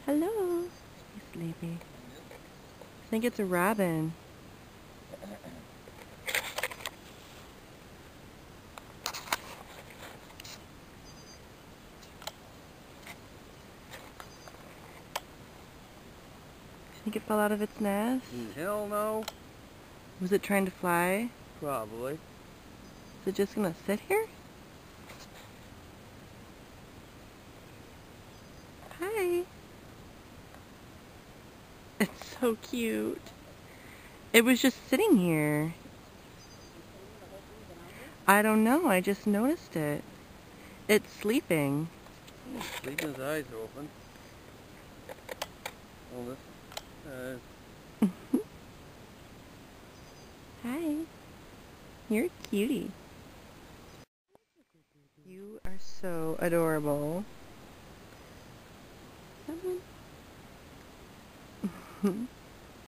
Hello. He's sleepy. I think it's a robin. I think it fell out of its nest. Hell no. Was it trying to fly? Probably. Is it just gonna sit here? Hi. It's so cute. It was just sitting here. I don't know, I just noticed it. It's sleeping. Leaving his eyes open. Oh, this. Hi. You're a cutie. You are so adorable. Come on.